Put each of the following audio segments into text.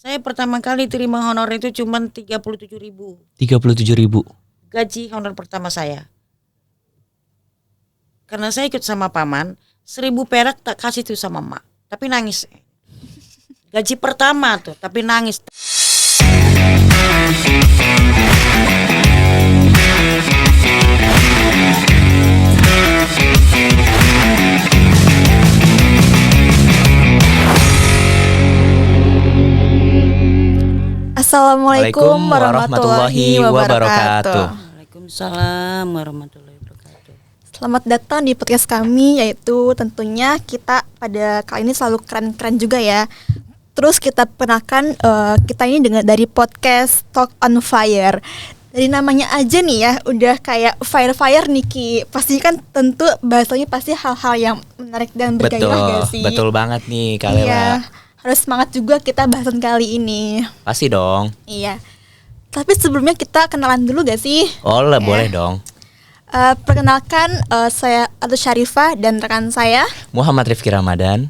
Saya pertama kali terima honor itu cuma 37.000. 37.000. Gaji honor pertama saya. Karena saya ikut sama paman, 1.000 perak tak kasih tuh sama mak. Tapi nangis. Gaji pertama tuh, tapi nangis. Assalamualaikum warahmatullahi wabarakatuh. Waalaikumsalam warahmatullahi wabarakatuh. Selamat datang di podcast kami, yaitu tentunya kita pada kali ini selalu keren-keren juga ya. Terus kita perkenalkan kita ini dari podcast Talk on Fire. Dari namanya aja nih ya, udah kayak fire nih Ki. Pasti kan tentu bahasanya pasti hal-hal yang menarik dan bergairah gak sih? Betul banget nih Kak Lela. Iya, harus semangat juga kita bahasan kali ini. Pasti dong. Iya. Tapi sebelumnya kita kenalan dulu gak sih? Boleh dong. Perkenalkan saya Atu Syarifah dan rekan saya Muhammad Rifki Ramadan.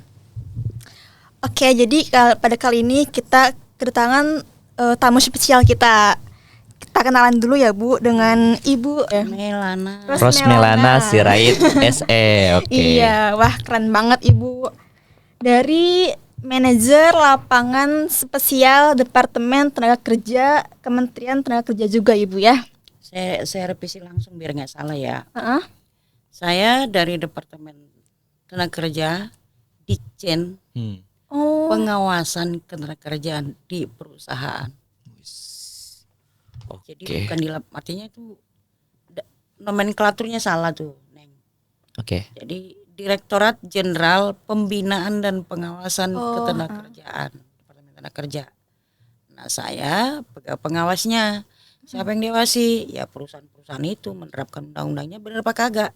Oke, jadi pada kali ini kita kedatangan tamu spesial kita. Kita kenalan dulu ya Bu dengan Ibu Melana. Rosmelana Sirait SE. Oke. Iya, wah keren banget Ibu. Dari Manajer Lapangan Spesial Departemen Tenaga Kerja Kementerian Tenaga Kerja juga Ibu ya. Saya revisi langsung biar nggak salah ya. Saya Saya dari Departemen Tenaga Kerja Ditjen Pengawasan Ketenagakerjaan di perusahaan. Jadi bukan di artinya itu nomenklaturnya salah tuh, Neng. Oke. Jadi Direktorat Jenderal Pembinaan dan Pengawasan Ketenagakerjaan, Departemen Tenaga Kerja. Nah, saya pengawasnya. Siapa yang diawasi? Ya perusahaan-perusahaan itu menerapkan undang-undangnya benar apa kagak.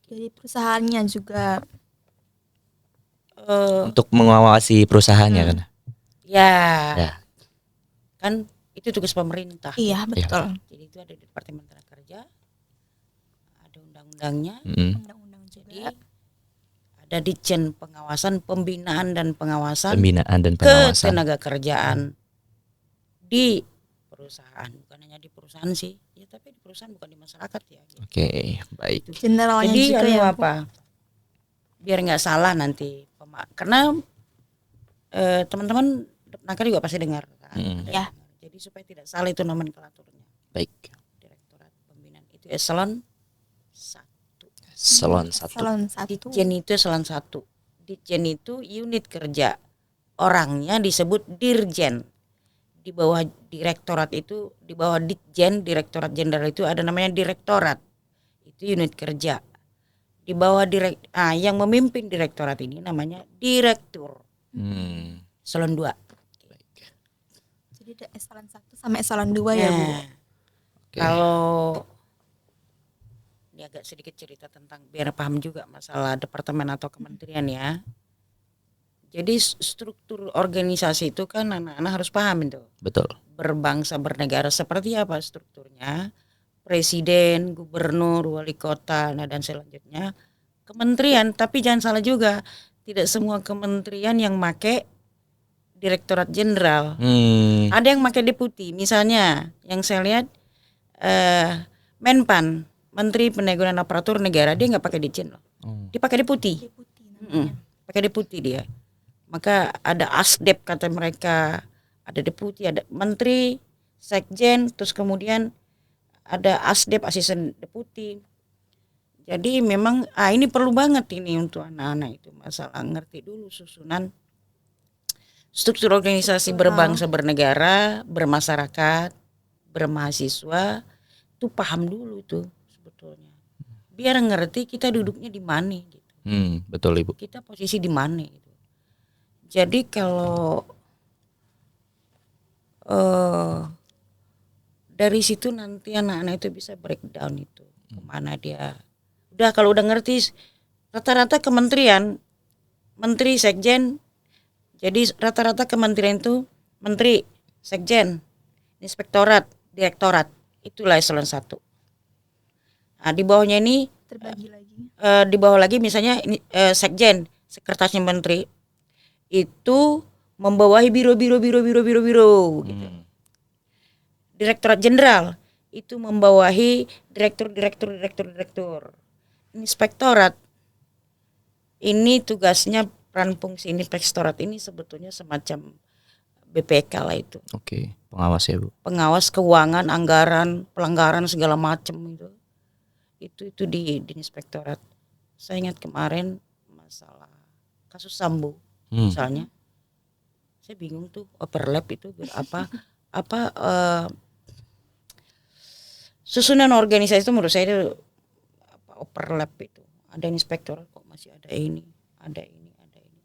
Jadi perusahaannya juga. Untuk mengawasi perusahaannya kan. Ya. Ya. Kan itu tugas pemerintah. Iya, betul. Jadi itu ada di Departemen Tenaga Kerja. Ada undang-undangnya. Undang-undang Jadi juga. ada Ditjen Pengawasan Pembinaan dan Pengawasan Ketenagakerjaan di perusahaan, bukan hanya di perusahaan sih, ya tapi di perusahaan bukan di masyarakat ya. Gitu. Oke, baik. Generalnya Jadi juga ya Bu. apa? Biar nggak salah nanti, karena teman-teman nakar juga pasti dengar. Kan? Ya. Jadi supaya tidak salah itu nomenklaturnya. Baik. Direktorat Pembinaan itu eselon 1. Salon 1. Salon 1. Ditjen itu eselon 1. Ditjen itu unit kerja. Orangnya disebut dirjen. Di bawah direktorat itu, di bawah Ditjen, Direktorat Jenderal itu ada namanya direktorat. Itu unit kerja. Di bawah yang memimpin direktorat ini namanya direktur. Eselon 2. Jadi ada eselon 1 sama eselon 2 ya Bu. Kalau ini agak sedikit cerita tentang biar paham juga masalah departemen atau kementerian ya. Jadi struktur organisasi itu kan anak-anak harus paham itu. Betul. Berbangsa bernegara seperti apa strukturnya? Presiden, gubernur, wali kota, nah dan selanjutnya kementerian. Tapi jangan salah juga, tidak semua kementerian yang make direktorat jenderal. Ada yang make deputi. Misalnya yang saya lihat Menpan, Menteri Pendayagunaan Aparatur Negara, dia nggak pakai ditjen loh. Dia pakai deputi. Pakai deputi dia. Maka ada asdep kata mereka, ada deputi, ada menteri, sekjen, terus kemudian ada asdep, asisten deputi. Jadi memang ini perlu banget ini untuk anak-anak itu masalah ngerti dulu susunan struktur organisasi berbangsa bernegara, bermasyarakat, bermahasiswa, itu paham dulu tuh sebetulnya. Biar ngerti kita duduknya di mana gitu. Betul Ibu. Kita posisi di mana gitu. Jadi kalau dari situ nanti anak-anak itu bisa breakdown itu kemana dia. Udah kalau udah ngerti rata-rata kementerian, menteri, sekjen. Jadi rata-rata kementerian itu menteri, sekjen, inspektorat, direktorat. Itulah eselon 1. Nah, di bawahnya ini Terbagi lagi. Di bawah lagi misalnya ini, sekjen, sekretarisnya menteri. Itu membawahi biro gitu. Direktorat Jenderal itu membawahi direktur. Inspektorat ini tugasnya, peran fungsi inspektorat ini sebetulnya semacam BPK lah itu. Oke, pengawas ya Bu. Pengawas keuangan, anggaran, pelanggaran segala macam itu. Itu di inspektorat. Saya ingat kemarin masalah kasus Sambo misalnya. Saya bingung tuh overlap itu apa susunan organisasi itu menurut saya itu overlap itu. Ada inspektorat kok masih ada ini.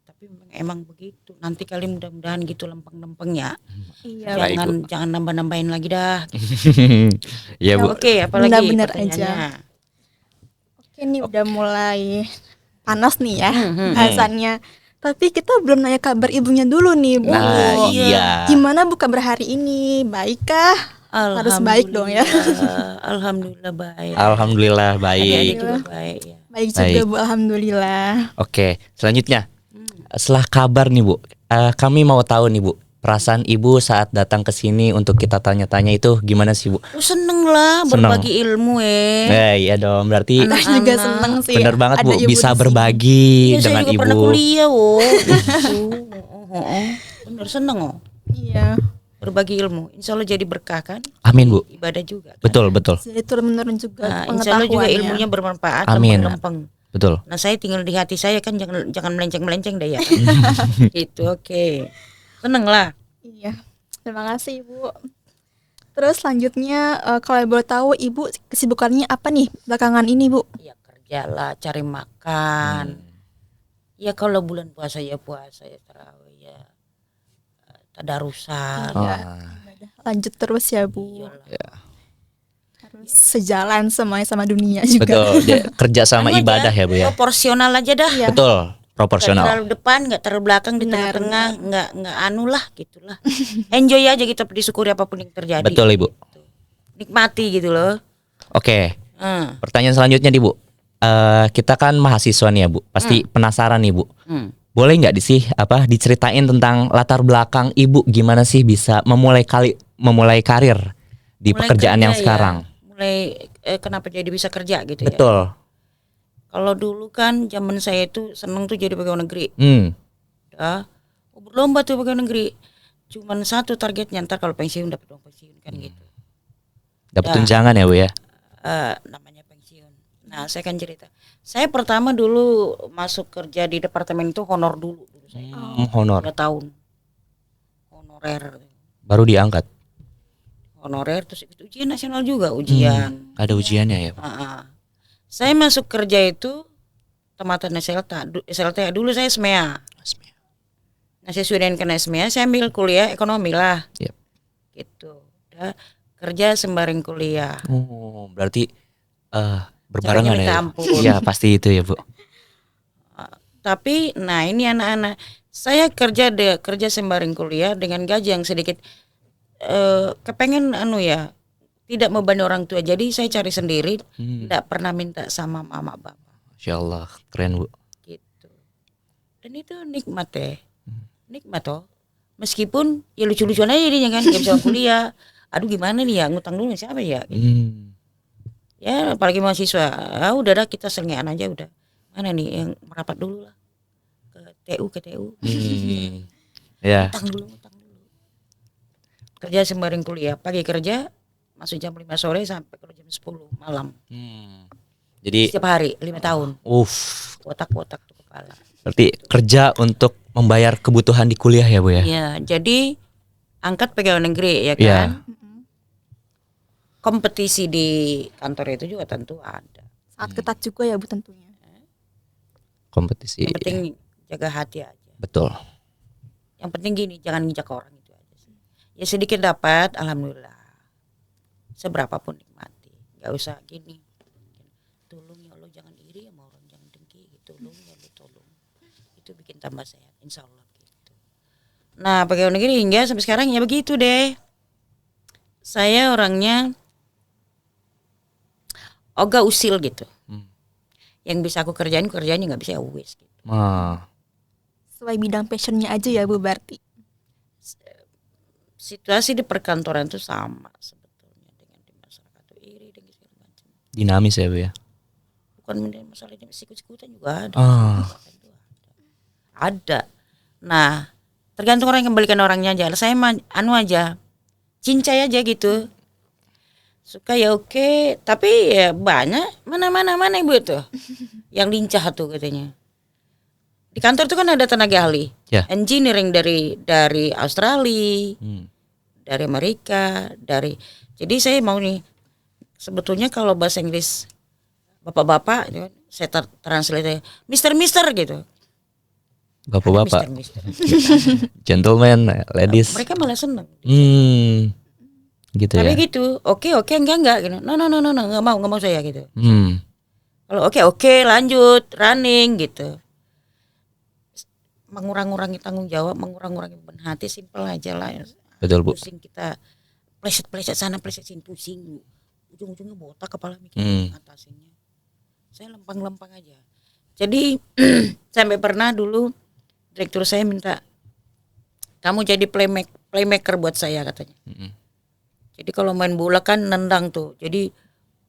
Tapi emang begitu. Nanti kali mudah-mudahan gitu lempeng-lempengnya. Iya. Jangan nambah-nambahin lagi dah. Iya Bu. Oke, apalagi Benar-benar pertanyaannya? aja. Oke, ini udah mulai panas nih ya bahasannya. Tapi kita belum nanya kabar ibunya dulu nih, Bu. Nah, iya. Gimana Bu kabar hari ini? Baikkah? Harus baik dong ya. Alhamdulillah baik. Alhamdulillah Adik-adik baik. juga baik ya. Baik juga Bu, alhamdulillah. Oke, selanjutnya setelah kabar nih Bu, kami mau tahu nih Bu, perasaan Ibu saat datang ke sini untuk kita tanya-tanya itu gimana sih Bu? Seneng lah berbagi ilmu Iya dong, berarti Anak juga seneng sih. bener banget ada Bu, ibu bisa di sini. berbagi Iya, saya dengan juga Ibu. pernah kuliah bener seneng Iya. berbagi ilmu. Insya Allah jadi berkah kan. Amin Bu. Ibadah juga kan? Betul. Jadi turun-menurun juga Nah, insya Allah juga pengetahuannya. ilmunya bermanfaat. Amin. Lempeng-lempeng. Betul. Nah saya tinggal di hati saya kan, jangan melenceng deh ya. Itu oke. Seneng lah. Iya. Terima kasih Ibu. Terus selanjutnya kalau boleh tahu Ibu kesibukannya apa nih belakangan ini Bu? Ya kerja lah, cari makan. Ya kalau bulan puasa ya tarawih ya tadarusan. Lanjut terus ya Bu. Ya. Harus sejalan sama dunia juga. Betul. Kerja sama Anu aja, ibadah ya Bu ya. proporsional aja dah. Iya. Betul. Nggak Proporsional. terlalu depan, nggak terlalu belakang, di Benar, tengah-tengah, nggak anu lah gitulah. Enjoy aja gitu, disyukuri apapun yang terjadi. Betul Ibu. Nikmati gitu loh. Oke. Pertanyaan selanjutnya nih Bu. Kita kan mahasiswa nih ya Bu. Pasti penasaran nih Bu. Boleh nggak diceritain tentang latar belakang Ibu gimana sih bisa memulai karir di Mulai pekerjaan kerja yang ya. sekarang? Mulai kenapa jadi bisa kerja gitu ya. Betul. Kalau dulu kan zaman saya itu seneng tuh jadi pegawai negeri. Ya, berlomba tuh pegawai negeri. Cuman satu targetnya, ntar kalau pensiun dapat uang pensiun kan gitu. Dapat tunjangan ya Bu ya. Namanya pensiun. Nah saya kan cerita. Saya pertama dulu masuk kerja di departemen itu honor dulu saya. Honor. 3 tahun. Honorer. Baru diangkat. Honorer terus ikut ujian nasional juga ujian. Ada ujiannya ya Bu. Saya masuk kerja itu tamatan SLTA dulu saya SMEA. Nah sesuai dengan kena SMEA saya ambil kuliah ekonomi lah. Yep. Gitu. Udah kerja sembari kuliah. Oh, berarti berbarengan Caranya minta ya. ampun. Iya, pasti itu ya Bu. Tapi nah ini anak-anak saya kerja sembari kuliah dengan gaji yang sedikit kepengen tidak membebani orang tua. Jadi saya cari sendiri, tidak pernah minta sama mama bapak. Masya Allah, keren Bu. Gitu. Dan itu nikmat nikmat toh. Meskipun ya lucu-lucuan aja jadinya kan, nggak bisa kuliah. Aduh gimana nih ya, ngutang dulu siapa ya? Gitu. Ya apalagi mahasiswa, udah dah kita selengean aja udah. Mana nih yang merapat dulu lah ke TU. Ya. Ngutang dulu. Kerja sembari kuliah, pagi kerja masuk jam 5 sore sampai ke jam 10 malam. Jadi Setiap hari 5 tahun. Kotak-kotak tuh kepala. Berarti kerja untuk membayar kebutuhan di kuliah ya Bu ya? Iya, jadi angkat pegawai negeri ya kan. Iya. Kompetisi di kantor itu juga tentu ada. Sangat ketat juga ya Bu tentunya. Kompetisi. Yang penting jaga hati aja. Betul. Yang penting gini, jangan nginjak orang itu aja sih. Ya sedikit dapat, alhamdulillah. Seberapapun nikmati. Gak usah gini. Tolong ya Allah jangan iri sama orang, jangan dengki. Tolong ya Allah tolong. Itu bikin tambah sehat, insya Allah gitu. Nah pegawai negeri hingga sampai sekarang ya begitu deh. Saya orangnya ogah usil gitu. Yang bisa aku kerjain, kerjaannya nggak bisa ya wes gitu. Sesuai bidang passionnya aja ya Bu berarti. situasi di perkantoran itu sama sebetulnya dengan di masyarakat tuh iri dan segala macam. Dinamis ya Bu ya. Bukan masalah ini, sikut-sikutan juga ada. Ah. Ada. Nah, tergantung orang yang kembalikan orangnya aja. Saya anu aja, cincai aja gitu. Suka ya oke, tapi ya banyak mana ibu tuh yang lincah tuh katanya. Di kantor tuh kan ada tenaga ahli, Ya. engineering dari Australia, Hmm. dari Amerika, Jadi saya mau nih, sebetulnya kalau bahasa Inggris bapak-bapak, saya translate Mister gitu. Bapak-bapak, Mister. gentleman, ladies. Mereka malah seneng. Gitu Tapi ya. gitu, oke enggak gitu. No, nggak mau saya gitu. Kalau oke lanjut running gitu. Mengurangi tanggung jawab, mengurangi beban hati, simpel aja lah. Betul Bu. Pusing kita, pleset sana, pleset sini, pusing. Ujung-ujungnya botak kepala mikir ngatasinnya. Saya lempang aja. Jadi sampai pernah dulu direktur saya minta, kamu jadi playmaker buat saya katanya. Jadi kalau main bola kan nendang tuh. Jadi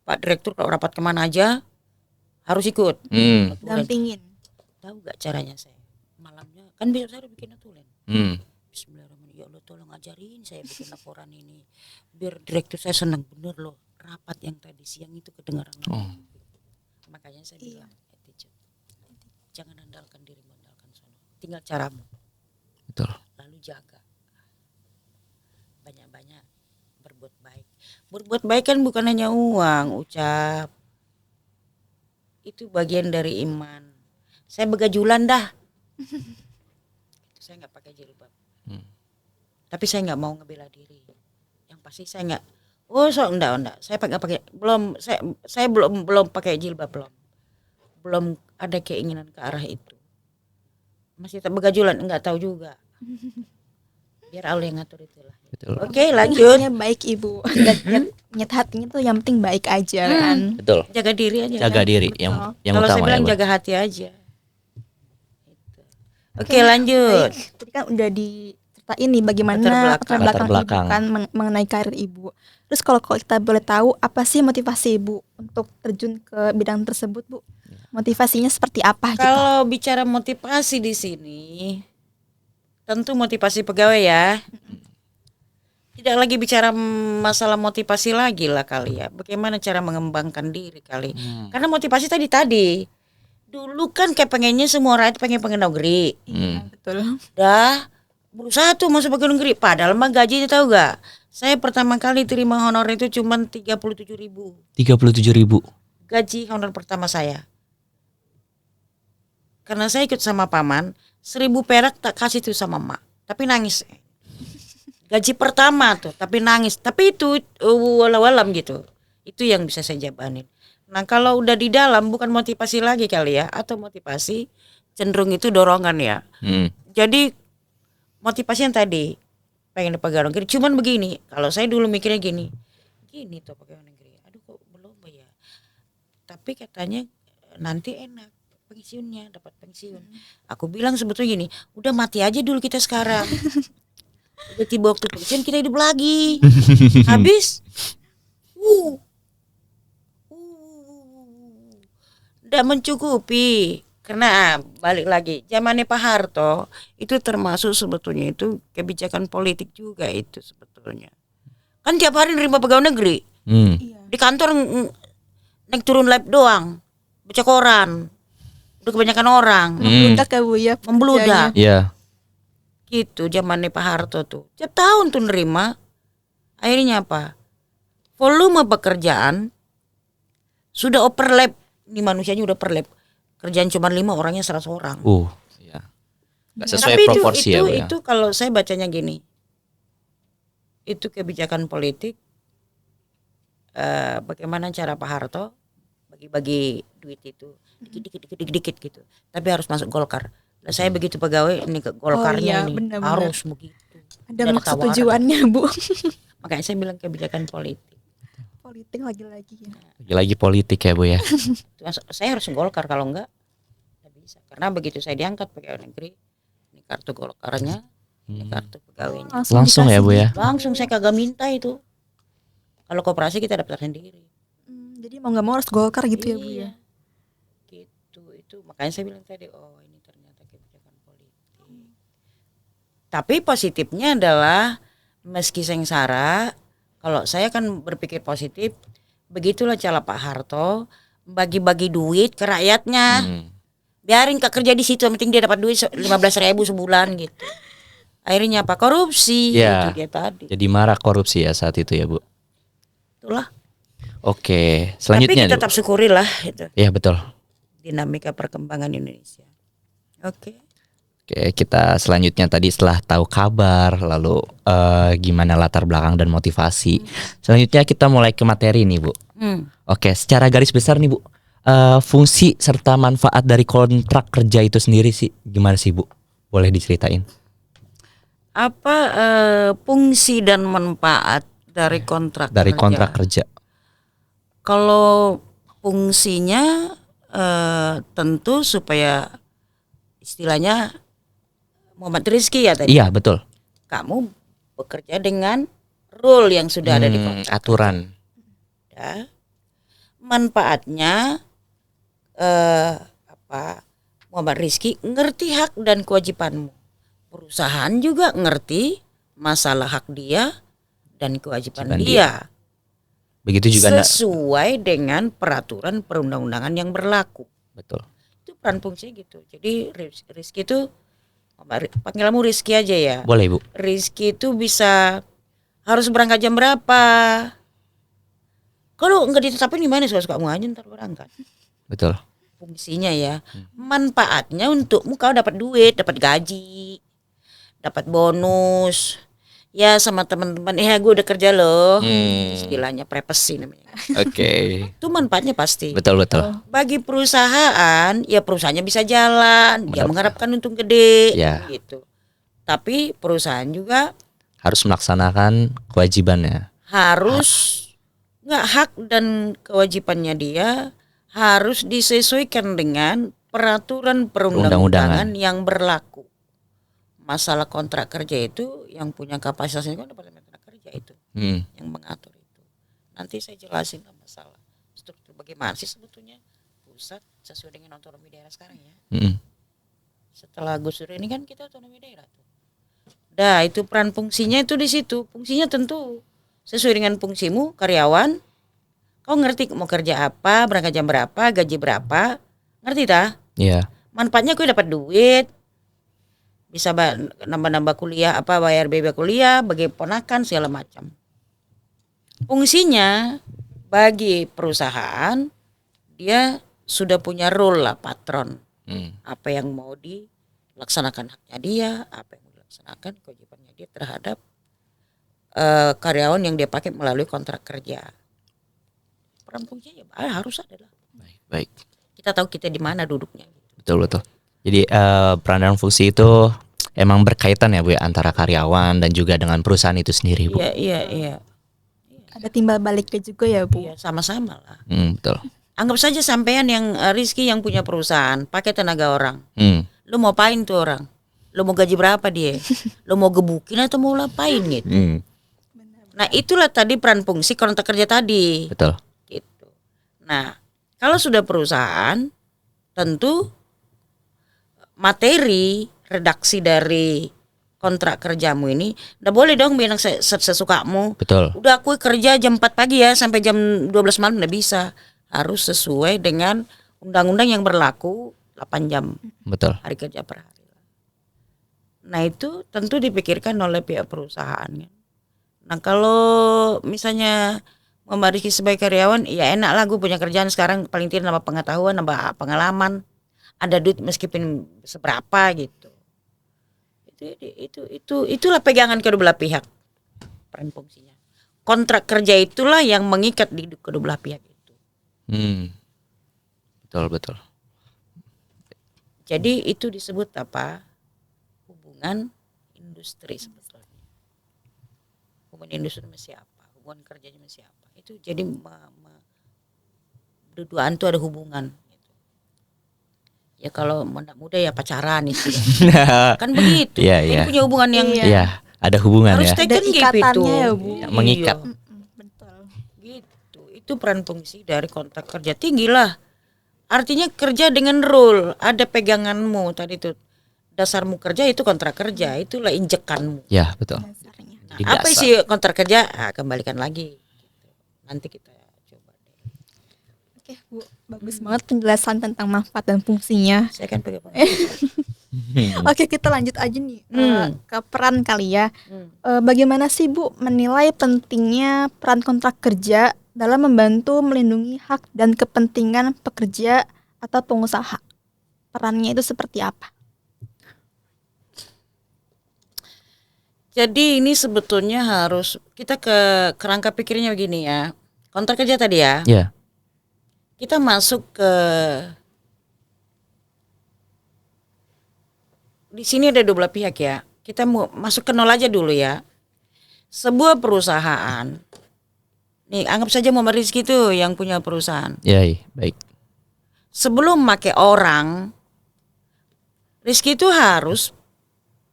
Pak Direktur kalau rapat kemana aja harus ikut. Dampingin. Tahu gak caranya saya? Malamnya kan besok saya harus bikin aturan. Bismillahirrahmanirrahim. Ya Allah tolong ajarin saya bikin laporan ini. Biar direktur saya senang, bener loh. Rapat yang tadi siang itu kedengaran. Makanya saya bilang, attitude. Jangan andalkan dirimu, andalkan sono. Tinggal caramu. Betul. Lalu jaga. Banyak-banyak berbuat baik. Berbuat baik kan bukan hanya uang, ucap. Itu bagian dari iman. Saya begajulan dah. Saya nggak pakai jilbab. Tapi saya nggak mau ngebela diri. Yang pasti saya nggak. Enggak. Saya pakai belum. Saya belum pakai jilbab belum ada keinginan ke arah itu. Masih tak begajulan, enggak tahu juga. Biar Allah yang ngatur itulah. Betul. Oke, lanjut. Hatinya baik Ibu. Niat hatinya tuh yang penting baik aja kan. Betul. Jaga diri aja. Jaga kan? diri yang Kalau saya utama bilang ya Bu. jaga hati aja. Gitu. Oke, lanjut. Baik. Tadi kan udah diceritain nih bagaimana Latar latar belakang. Ibu kan mengenai karir Ibu. Terus kalau kita boleh tahu apa sih motivasi Ibu untuk terjun ke bidang tersebut Bu? Motivasinya seperti apa gitu? Kalau bicara motivasi di sini, tentu motivasi pegawai ya. Tidak lagi bicara masalah motivasi lagi lah kali ya. Bagaimana cara mengembangkan diri kali. Karena motivasi tadi. Dulu kan kayak pengennya semua rakyat pengen negeri. Betul. Dah berusaha tuh masuk pegawai negeri. Padahal mah gajinya tahu gak? Saya pertama kali terima honor itu cuma 37.000. 37.000. Gaji honor pertama saya. Karena saya ikut sama paman, 1.000 perak tak kasih tuh sama mak. Tapi nangis. Gaji pertama tuh, tapi nangis. Tapi itu walau-walam gitu. Itu yang bisa saya jabanin. Nah kalau udah di dalam bukan motivasi lagi kali ya. Atau motivasi cenderung itu dorongan ya. Jadi motivasi yang tadi pengen di pegawai negeri. Cuman begini, kalau saya dulu mikirnya gini tuh pegawai negeri. Aduh kok belum ya. Tapi katanya nanti enak. Pensiunnya dapat pensiun. Aku bilang sebetulnya gini, udah mati aja dulu kita sekarang. Udah tiba waktu pensiun kita hidup lagi. Habis, udah mencukupi. Karena balik lagi, zamannya Pak Harto itu termasuk sebetulnya itu kebijakan politik juga itu sebetulnya. Kan tiap hari nerima pegawai negeri. Di kantor naik turun lab doang, baca koran. Udah kebanyakan orang Membludak ya Bu ya. membludak. Iya. Gitu zamannya Pak Harto tuh. Tiap tahun tuh nerima. Akhirnya apa? Volume pekerjaan sudah overlap. Ini manusianya udah overlap. Kerjaan cuma 5 orangnya 100 orang. Iya. Gak sesuai Tapi proporsi ya Bu ya. itu kalau saya bacanya gini. Itu kebijakan politik. Bagaimana cara Pak Harto bagi-bagi duit itu dikit gitu. Tapi harus masuk Golkar. Nah, saya begitu pegawai ini ke Golkarnya ini benar-benar. harus begitu. Ada Dan maksud tawaran. tujuannya Bu. Makanya saya bilang kebijakan politik. Politik lagi-lagi ya. Lagi politik ya Bu ya. Saya harus Golkar kalau enggak bisa. Karena begitu saya diangkat pegawai negeri, ini kartu Golkarnya kartu pegawainya. Langsung ya Bu ya. Langsung saya kagak minta itu. Kalau koperasi kita daftar sendiri. Jadi mau nggak mau harus Golkar gitu ya Bu ya. Gitu itu makanya saya bilang tadi ini ternyata kebijakan politik. Tapi positifnya adalah meski sengsara, kalau saya kan berpikir positif, begitulah cara Pak Harto bagi-bagi duit ke rakyatnya. Biarin Kak kerja di situ, yang penting dia dapat duit 15.000 sebulan gitu. Akhirnya apa? Korupsi. Ya, itu dia tadi. jadi marak korupsi ya saat itu ya Bu. Itulah. Oke, Tapi selanjutnya kita tetap syukurilah itu ya betul. dinamika perkembangan Indonesia. Oke. Oke, kita selanjutnya tadi setelah tahu kabar, lalu gimana latar belakang dan motivasi. Selanjutnya kita mulai ke materi nih Bu. Oke, secara garis besar nih Bu, fungsi serta manfaat dari kontrak kerja itu sendiri sih gimana sih Bu? Boleh diceritain? Apa fungsi dan manfaat dari kontrak kerja? Kalau fungsinya tentu supaya istilahnya Muhammad Rizky ya tadi. Iya betul. Kamu bekerja dengan rule yang sudah ada di kontrak. Aturan. Ya. Manfaatnya Muhammad Rizky ngerti hak dan kewajibanmu. Perusahaan juga ngerti masalah hak dia dan kewajiban dia. Begitu juga sesuai dengan peraturan perundang-undangan yang berlaku. Betul. Itu peran fungsi gitu. Jadi Rizky itu panggil kamu Rizky aja ya. Boleh Bu. Rizky itu bisa harus berangkat jam berapa? Kalau nggak ditetapin gimana suka-sukamu aja ntar berangkat. Betul. Fungsinya ya. Manfaatnya untukmu kau dapat duit, dapat gaji, dapat bonus. Ya sama teman-teman, gue udah kerja loh. Istilahnya privasi namanya. Oke. Itu manfaatnya pasti. Betul. Bagi perusahaan, ya perusahaannya bisa jalan, dia mengharapkan untung gede, gitu. Tapi perusahaan juga harus melaksanakan kewajibannya. Harus nggak hak dan kewajibannya dia harus disesuaikan dengan peraturan perundang-undangan yang berlaku. Masalah kontrak kerja itu yang punya kapasitasnya kan Departemen Tenaga Kerja itu yang mengatur itu. Nanti saya jelasin lah masalah struktur bagaimana sih sebetulnya pusat sesuai dengan otonomi daerah sekarang ya. Setelah Gus Dur ini kan kita otonomi daerah tuh. Dah itu peran fungsinya itu di situ. Fungsinya tentu sesuai dengan fungsimu karyawan. Kau ngerti mau kerja apa, berangkat jam berapa, gaji berapa, ngerti tak? Iya. Manfaatnya kau dapat duit. Bisa nambah-nambah kuliah bayar biaya kuliah bagi ponakan segala macam. Fungsinya bagi perusahaan dia sudah punya role lah patron. Apa yang mau dilaksanakan haknya dia, apa yang mau dilaksanakan kewajibannya dia terhadap karyawan yang dia pakai melalui kontrak kerja. Peran fungsinya harus ada lah. Baik. Kita tahu kita di mana duduknya. Betul. Jadi peran dan fungsi itu emang berkaitan ya Bu ya antara karyawan dan juga dengan perusahaan itu sendiri Bu. Iya. Ada timbal baliknya juga ya Bu. Iya, sama-sama lah. Betul. Anggap saja sampean yang Rizky yang punya perusahaan pakai tenaga orang. Lu mau apain tuh orang? Lu mau gaji berapa dia? Lu mau gebukin atau mau ngapain gitu? Nah itulah tadi peran fungsi kontrak kerja tadi. Betul. Gitu. Nah kalau sudah perusahaan tentu materi redaksi dari kontrak kerjamu ini udah boleh dong bilang sesukamu. Betul. Udah aku kerja jam 4 pagi ya sampai jam 12 malam udah bisa. Harus sesuai dengan undang-undang yang berlaku 8 jam. Betul. Hari kerja per hari. Nah itu tentu dipikirkan oleh pihak perusahaan. Nah kalau misalnya Rizky sebagai karyawan ya enak lah gue punya kerjaan sekarang paling tidak nambah pengetahuan, nambah pengalaman. Ada duit meskipun seberapa gitu. Itulah pegangan kedua belah pihak peran fungsinya. Kontrak kerja itulah yang mengikat di kedua belah pihak itu. Betul. Jadi itu disebut apa? Hubungan industri sebetulnya. Hubungan industri sama siapa? Hubungan kerjanya sama siapa? Itu jadi berdua itu ada hubungan. Ya kalau anak muda ya pacaran istilahnya. Kan begitu. Iya, Ini iya. punya hubungan yang Iya, ada hubungan harus ya. Ada taken gitu ikatannya ya, Bu. Ya, mengikat. Iya, Betul. gitu. Itu peran fungsi dari kontrak kerja tinggi lah. Artinya kerja dengan rule, ada peganganmu tadi tuh. Dasarmu kerja itu kontrak kerja, itulah injekanmu. Ya, betul. Dasarnya. Nah, Di apa dasar. sih kontrak kerja? Kembalikan lagi. Gitu. Nanti kita coba deh. Oke, Bu. Bagus banget penjelasan tentang manfaat dan fungsinya. Saya kan pegang. Oke, kita lanjut aja nih ke peran kali ya. Hmm. Bagaimana sih Bu menilai pentingnya peran kontrak kerja dalam membantu melindungi hak dan kepentingan pekerja atau pengusaha? Perannya itu seperti apa? Jadi ini sebetulnya harus kita ke kerangka pikirnya begini ya. Kontrak kerja tadi ya. Ya. Kita masuk ke di sini ada dua belah pihak ya. Kita mau masuk ke nol aja dulu ya. Sebuah perusahaan. Nih, anggap saja Muhammad Rizky itu yang punya perusahaan. Ya, iya, baik. Sebelum make orang, Rizky itu harus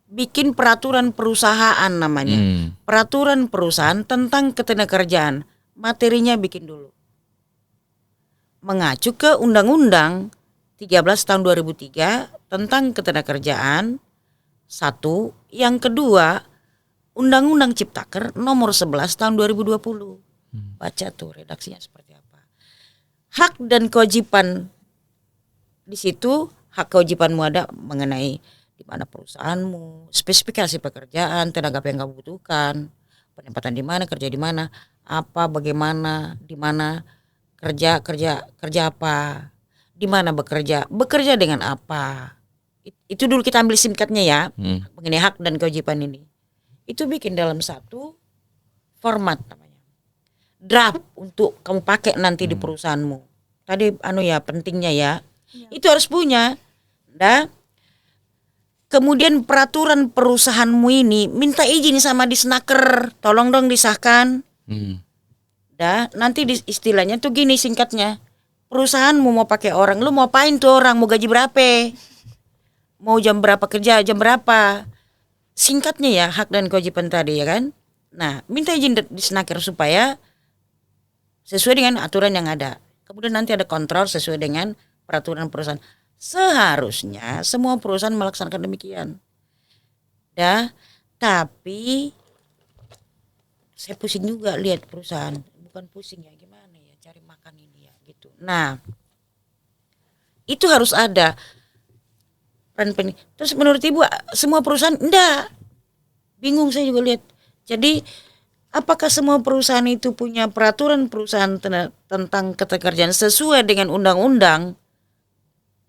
bikin peraturan perusahaan namanya. Peraturan perusahaan tentang ketenagakerjaan. Materinya bikin dulu. Mengacu ke Undang-Undang 13 tahun 2003 tentang ketenagakerjaan. Satu, yang kedua, Undang-Undang Ciptaker nomor 11 tahun 2020. Baca tuh redaksinya seperti apa. Hak dan kewajiban di situ, hak kewajibanmu ada mengenai di mana perusahaanmu, spesifikasi pekerjaan, tenaga apa yang kamu butuhkan, penempatan di mana, kerja di mana, apa, bagaimana, di mana kerja apa, di mana bekerja dengan apa. Itu dulu kita ambil singkatnya ya, mengenai hak dan kewajiban ini. Itu bikin dalam satu format namanya. Draft untuk kamu pakai nanti di perusahaanmu. Tadi pentingnya ya. Itu harus punya. Dah. Kemudian peraturan perusahaanmu ini minta izin sama Disnaker, tolong dong disahkan. Dah, nanti istilahnya tuh gini singkatnya. Perusahaanmu mau pakai orang, lu mau apain tuh orang, mau gaji berapa? Mau jam berapa kerja, jam berapa? Singkatnya ya, hak dan kewajiban tadi ya kan. Nah, minta izin Disnaker supaya sesuai dengan aturan yang ada. Kemudian nanti ada kontrol sesuai dengan peraturan perusahaan. Seharusnya semua perusahaan melaksanakan demikian. Dah, tapi saya pusing juga lihat perusahaan. Bukan pusing ya, gimana ya, cari makan ini ya gitu. Nah, itu harus ada peran penting. Terus menurut Ibu semua perusahaan enggak. Bingung saya juga lihat. Jadi apakah semua perusahaan itu punya peraturan perusahaan tentang ketenagakerjaan sesuai dengan Undang-Undang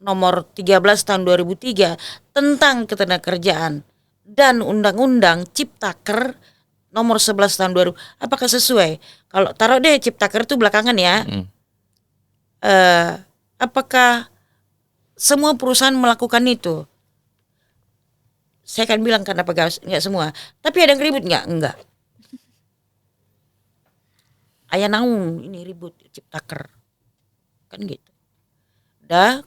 nomor 13 tahun 2003 tentang ketenagakerjaan dan Undang-Undang Ciptaker nomor 11 tahun 2000. Apakah sesuai? Kalau taruh deh Ciptaker itu belakangan ya. Apakah semua perusahaan melakukan itu? Saya akan bilang karena pegawai enggak semua. Tapi ada yang ribut enggak? Enggak. Ayah naung ini ribut Ciptaker. Kan gitu. Dah.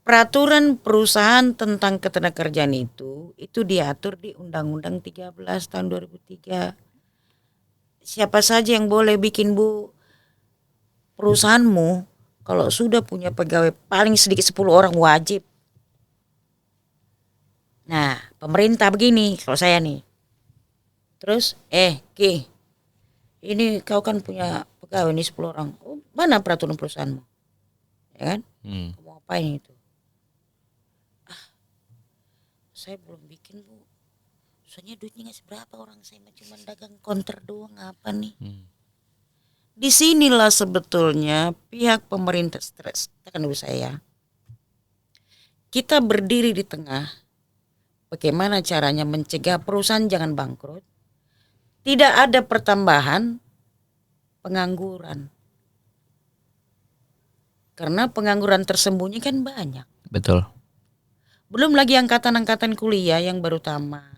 Peraturan perusahaan tentang ketenagakerjaan itu diatur di Undang-Undang 13 tahun 2003. Siapa saja yang boleh bikin Bu perusahaanmu kalau sudah punya pegawai paling sedikit 10 orang wajib. Nah, pemerintah begini kalau saya nih. Terus Ki, ini kau kan punya pegawai ini 10 orang. Oh, mana peraturan perusahaanmu? Ya kan? Mau apain itu? Saya belum bikin Bu. Soalnya duitnya nggak seberapa, orang saya cuma dagang konter doang, apa nih? Disinilah sebetulnya pihak pemerintah stres. Tekan dulu saya. Kita berdiri di tengah. Bagaimana caranya mencegah perusahaan jangan bangkrut? Tidak ada pertambahan pengangguran. Karena pengangguran tersembunyi kan banyak. Betul. Belum lagi angkatan-angkatan kuliah yang baru tamat.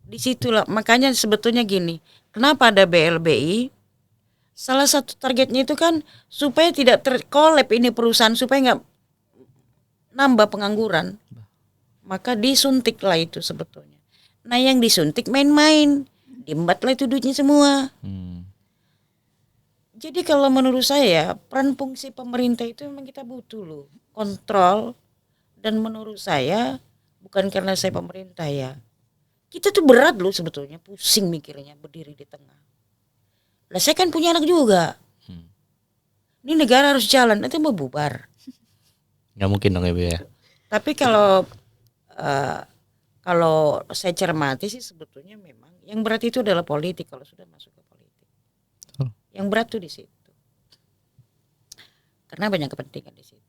Disitulah makanya sebetulnya gini, kenapa ada BLBI? Salah satu targetnya itu kan supaya tidak terkolab ini perusahaan, supaya nggak nambah pengangguran. Maka disuntiklah itu sebetulnya. Nah yang disuntik main-main, diembatlah itu duitnya semua. Jadi kalau menurut saya peran fungsi pemerintah itu memang kita butuh loh, kontrol. Dan menurut saya bukan karena saya pemerintah ya, kita tuh berat loh sebetulnya, pusing mikirnya berdiri di tengah. Lah saya kan punya anak juga. Ini negara harus jalan, nanti mau bubar. Nggak mungkin dong Ibu ya. Tapi kalau saya cermati sih sebetulnya memang yang berat itu adalah politik kalau sudah masuk ke politik. Yang berat tuh di situ. Karena banyak kepentingan di situ.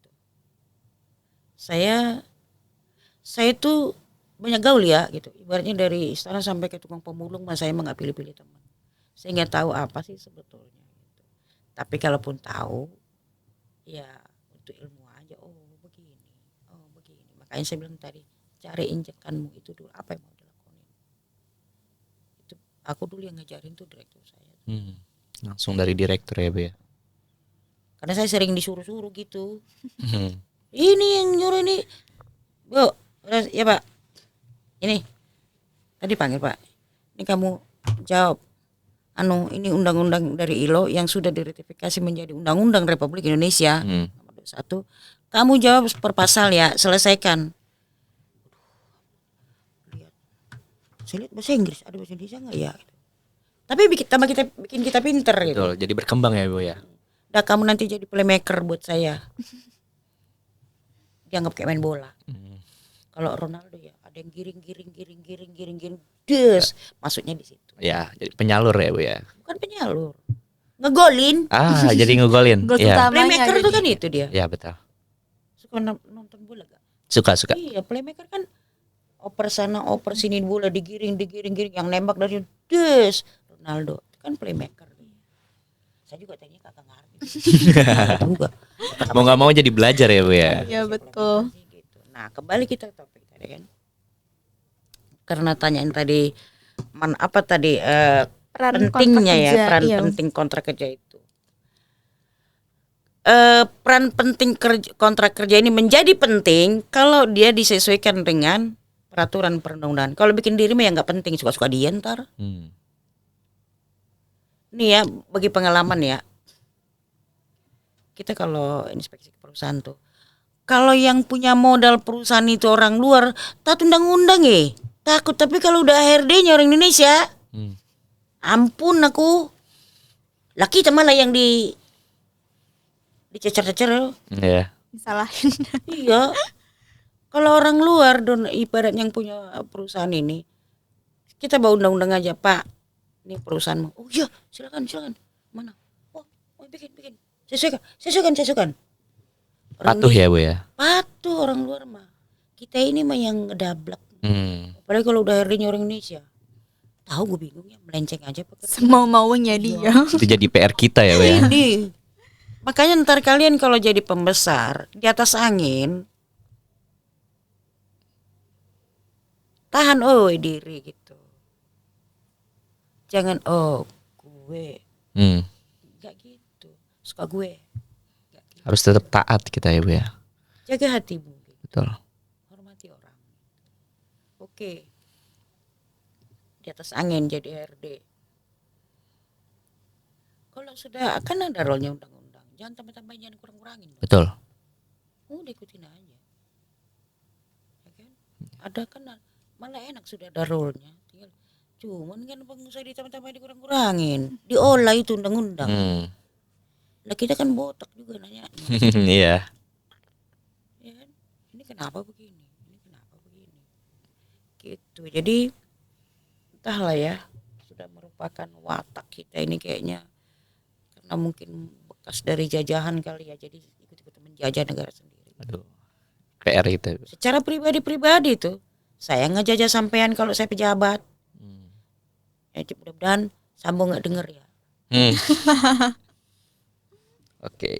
Saya tuh banyak gaul ya gitu. Ibaratnya dari istana sampai ke tukang pemulung, mas saya emang nggak pilih-pilih teman. Saya nggak tahu apa sih sebetulnya. Gitu. Tapi kalaupun tahu, ya untuk ilmu aja. Oh begini. Makanya saya bilang tadi, cari injekanmu itu dulu. Apa yang mau dilakukan? Itu aku dulu yang ngajarin tuh direktur saya. Langsung dari direktur ya Bu ya. Karena saya sering disuruh-suruh gitu. Ini yang nyuruh ini, Bu. Ya Pak. Ini tadi panggil Pak. Ini kamu jawab. Ini undang-undang dari ILO yang sudah diratifikasi menjadi undang-undang Republik Indonesia. Nomor 21. Kamu jawab per pasal ya, selesaikan. Lihat. Saya lihat bahasa Inggris, ada bahasa Indonesia enggak ya? Tapi bikin kita pinter gitu. Betul, jadi berkembang ya Bu ya. Udah kamu nanti jadi playmaker buat saya. Dianggap kayak main bola. Kalau Ronaldo ya ada yang giring, des, masuknya di situ. Ya, jadi penyalur ya Bu ya. Bukan penyalur, ngegolin. Jadi ngegolin. Gol Ya. utamanya Playmaker itu jadi. kan itu dia. Ya betul. Suka nonton bola gak? Suka. Iya, playmaker kan oper sana oper sini, bola digiring, yang nembak dari des. Ronaldo itu kan playmaker. Saya juga tanya kagak ngerti. juga. Mau nggak mau jadi belajar ya Bu ya. Iya betul. Gitu. Nah, kembali kita ke topik tadi kan. Karena tanyain tadi Peran pentingnya ya, kontrak kerja, peran iya. penting kontrak kerja itu. Peran penting kontrak kerja ini menjadi penting kalau dia disesuaikan dengan peraturan perundang-undangan. Kalau bikin diri mah ya nggak penting, suka-suka dia ntar. Nih ya, bagi pengalaman ya, kita kalau inspeksi ke perusahaan tuh, kalau yang punya modal perusahaan itu orang luar, tak undang-undang takut. Tapi kalau udah HRD-nya orang Indonesia, ampun aku, laki teman lah yang dicecer-cecer. Iya. Disalahin. Iya. Kalau orang luar ibarat yang punya perusahaan ini, kita bawa undang-undang aja, Pak. Ini perusahaanmu. Oh iya, silakan. Mana? Oh bikin. Sesuaikan. Patuh ya Bu ya. Patuh orang luar mah. Kita ini mah yang ngedablek. Apalagi kalau udah HRD-nya orang Indonesia. Tahu gue bingung ya, melenceng aja pekerjaan. Semau-maunya dia. Itu jadi PR kita ya Bu ya. Ini. Makanya ntar kalian kalau jadi pembesar di atas angin, tahan diri gitu. Jangan gue gak gitu, suka gue gak gitu. Harus tetap taat kita ya Bu ya. Jaga hatimu gitu. Betul. Hormati orang. Oke. Di atas angin jadi HRD. Kalau sudah akan ada role-nya undang-undang, jangan tambah-tambahin, jangan kurang-kurangin. Betul. Udah ikutin aja. Ya kan? Ada kan malah enak sudah ada role-nya. Tinggal cuman kan pengusaha ditambah-tambahin dikurang-kurangin. Diolah itu undang-undang. Nah kita kan botak juga nanya. Iya. Ya kan? Ini kenapa begini? Gitu. Jadi entahlah ya, sudah merupakan watak kita ini kayaknya karena mungkin bekas dari jajahan kali ya, jadi ikut-ikut menjajah negara sendiri. Aduh. PR itu. Secara pribadi tuh saya ngejajah sampean kalau saya pejabat. Ya mudah-mudahan Sambo nggak denger ya. Oke.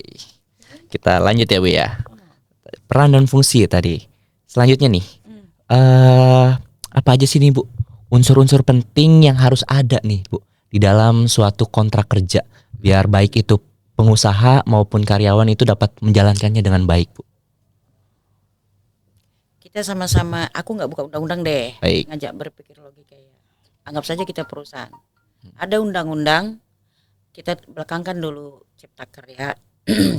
Kita lanjut ya Bu ya. Peran dan fungsi tadi. Selanjutnya nih. Apa aja sih nih Bu unsur-unsur penting yang harus ada nih Bu di di dalam suatu kontrak kerja biar baik itu pengusaha maupun karyawan itu dapat menjalankannya dengan baik, Bu? Kita sama-sama, aku nggak buka undang-undang deh, Baik. ngajak berpikir logika ya. Anggap saja kita perusahaan. Ada undang-undang, kita belakangkan dulu Ciptaker ya,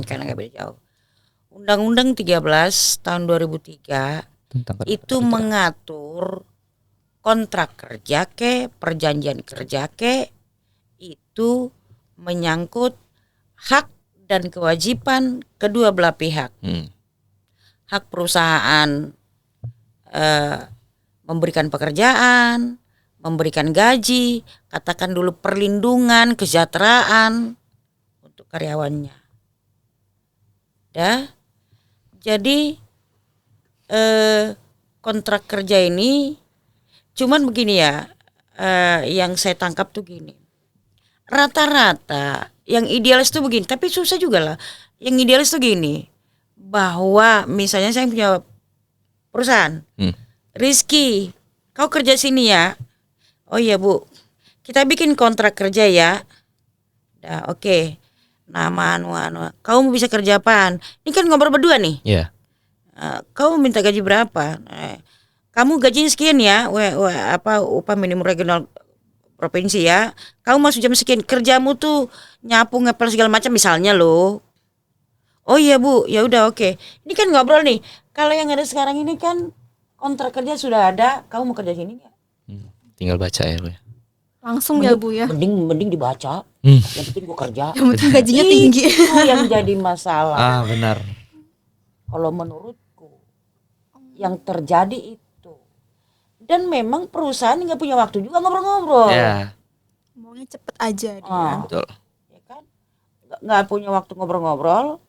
karena nggak beda jauh. Undang-Undang 13 tahun 2003 Tentang itu mengatur kontrak kerja perjanjian kerja itu menyangkut hak dan kewajiban kedua belah pihak. Hak perusahaan memberikan pekerjaan, memberikan gaji, katakan dulu perlindungan, kesejahteraan untuk karyawannya. Jadi kontrak kerja ini cuman begini ya, yang saya tangkap tuh gini. Rata-rata yang idealis tuh begini, tapi susah juga lah. Yang idealis tuh gini, bahwa misalnya saya punya perusahaan, Rizky, kau kerja sini ya. Oh iya Bu, kita bikin kontrak kerja ya. Oke. Nama kau mau bisa kerja apaan? Ini kan ngobrol berdua nih. Iya. Kau minta gaji berapa? Kamu gajinya sekian ya, upah minimum regional provinsi ya. Kamu masuk jam sekian, kerjamu tuh nyapu, ngepel segala macam misalnya loh. Oh iya Bu, ya udah oke. Ini kan ngobrol nih. Kalau yang ada sekarang ini kan kontrak kerja sudah ada, kamu mau kerja sini nggak? Tinggal baca ya, Bu. Langsung ya Bu ya. Mending dibaca. Yang penting gua kerja. Yang penting gajinya tinggi. Itu yang jadi masalah. Benar. Kalau menurutku yang terjadi itu, dan memang perusahaan nggak punya waktu juga ngobrol-ngobrol. Ya. Maunya cepet aja dia. Betul. Ya kan? Nggak punya waktu ngobrol-ngobrol.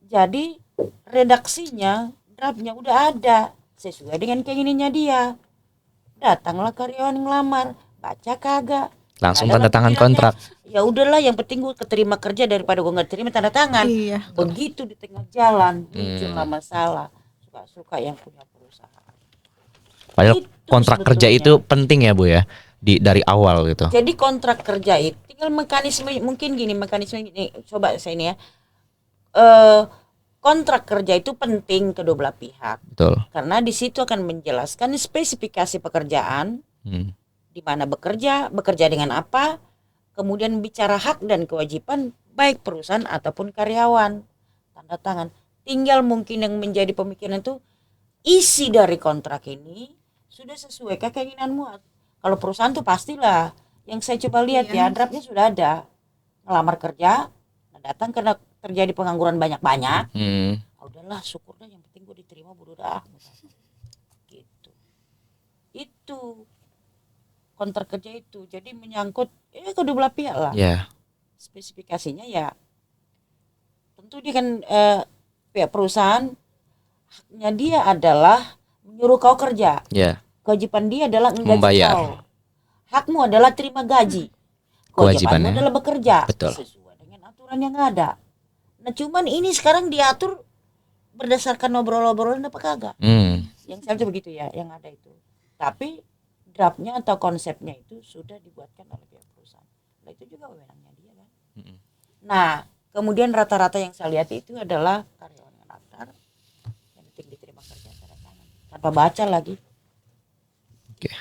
Jadi redaksinya, draftnya udah ada sesuai dengan keinginannya dia. Datanglah karyawan ngelamar, baca kagak. Langsung tanda tangan kontrak. Ya udahlah, yang penting gue keterima kerja daripada gue nggak terima tanda tangan. Iya. Begitu di tengah jalan muncullah masalah. Suka-suka yang punya perusahaan. Padahal Itu kontrak sebetulnya. kerja itu penting ya, Bu ya, dari awal gitu. Jadi kontrak kerja itu tinggal mekanisme, mungkin gini mekanisme gini, coba saya ini ya. Kontrak kerja itu penting kedua belah pihak. Betul. Karena di situ akan menjelaskan spesifikasi pekerjaan, di mana bekerja dengan apa, kemudian bicara hak dan kewajiban baik perusahaan ataupun karyawan. Tanda tangan. Tinggal mungkin yang menjadi pemikiran itu isi dari kontrak ini sudah sesuai keinginanmu. Kalau perusahaan tuh pastilah, yang saya coba lihat ya, draftnya sudah ada. Ngelamar kerja, datang karena terjadi pengangguran banyak-banyak. Udahlah, syukur dah, yang penting gue diterima bodo dah. Gitu. Itu kontrak kerja itu. Jadi menyangkut kedua belah pihak lah. Ya. Spesifikasinya ya tentu dia kan pihak perusahaan, haknya dia adalah menyuruh kau kerja. Ya. Kewajiban dia adalah Membayar. kau. Hakmu adalah terima gaji. Kewajibanmu adalah bekerja. Betul. Sesuai dengan aturan yang ada. Nah cuman ini sekarang diatur berdasarkan obrol-obrolan apa kagak. Yang saya tuh begitu ya, yang ada itu. Tapi draftnya atau konsepnya itu sudah dibuatkan oleh pihak perusahaan. Nah itu juga wewenangnya dia kan. Nah kemudian rata-rata yang saya lihat itu adalah karyawan yang daftar, yang penting diterima kerja tanda tangan, tanpa baca lagi. Oke.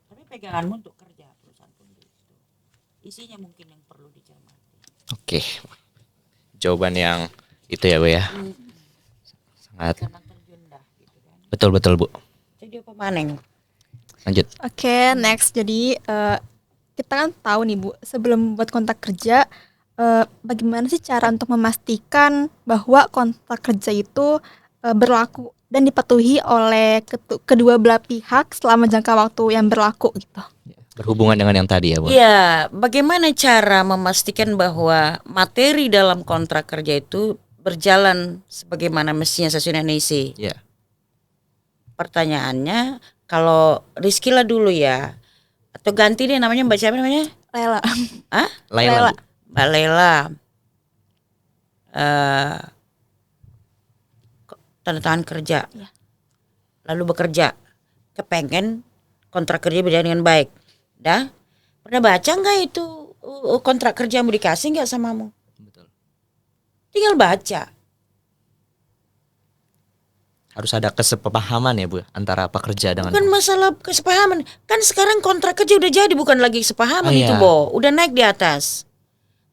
Tapi peganganmu untuk kerja perusahaan pun gitu. Isinya mungkin yang perlu dicermati. Oke. Jawaban yang itu ya, Bu ya. Sangat Karena terjun dah gitu kan. betul Bu. Jadi apa maneng? Lanjut. Oke, next. Jadi kita kan tahu nih Bu, sebelum buat kontrak kerja, bagaimana sih cara untuk memastikan bahwa kontrak kerja itu berlaku dan dipatuhi oleh kedua belah pihak selama jangka waktu yang berlaku gitu. Berhubungan dengan yang tadi ya, Bu. Iya, bagaimana cara memastikan bahwa materi dalam kontrak kerja itu berjalan sebagaimana mestinya sesuai dengan isi? Iya. Pertanyaannya, kalau Rizky lah dulu ya, atau ganti deh namanya, Mbak siapa namanya? Lela. Hah? Laila. Bu. Mbak Lela. Tanda tangan kerja, Ya. lalu bekerja, kepengen kontrak kerja berjalan dengan baik. Dah, Pernah baca nggak itu kontrak kerja yang mau dikasih nggak samamu? Betul. Tinggal baca. Harus ada kesepahaman ya Bu antara pekerja dengan Bukan masalah kesepahaman. Kan sekarang kontrak kerja udah jadi, bukan lagi kesepahaman itu, iya. Bo. Udah naik di atas.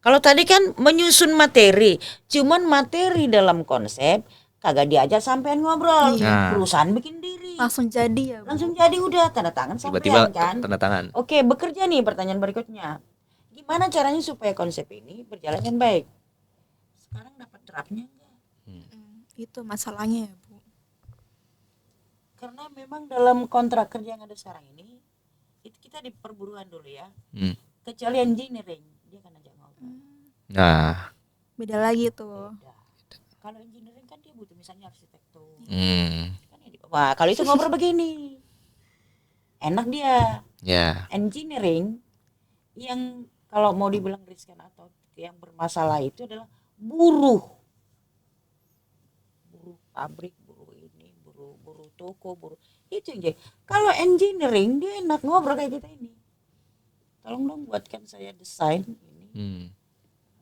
Kalau tadi kan menyusun materi, cuman materi dalam konsep kagak diajak sampean ngobrol. Iya. Perusahaan bikin diri. Langsung jadi ya, Bu. Langsung jadi udah tanda tangan Tiba-tiba sampean kan. tanda tangan. Oke, bekerja nih, pertanyaan berikutnya. Gimana caranya supaya konsep ini berjalan dengan baik? Sekarang dapat draftnya enggak? Itu masalahnya ya, Bu. Karena memang dalam kontrak kerja yang ada sekarang ini, itu kita di perburuan dulu ya. Kecuali engineering, dia kan ajak ngobrol. Nah, Beda lagi tuh. Beda. Kalau engineering kan dia butuh misalnya arsitektur. Kan ya, wah, kalau itu ngobrol begini, enak dia. ya. Engineering yang kalau mau dibilang riskan atau yang bermasalah itu adalah buruh pabrik, buruh ini, buruh toko, buruh itu yang jadi. Kalau engineering dia enak ngobrol kayak kita ini. Tolong dong buatkan saya desain ini.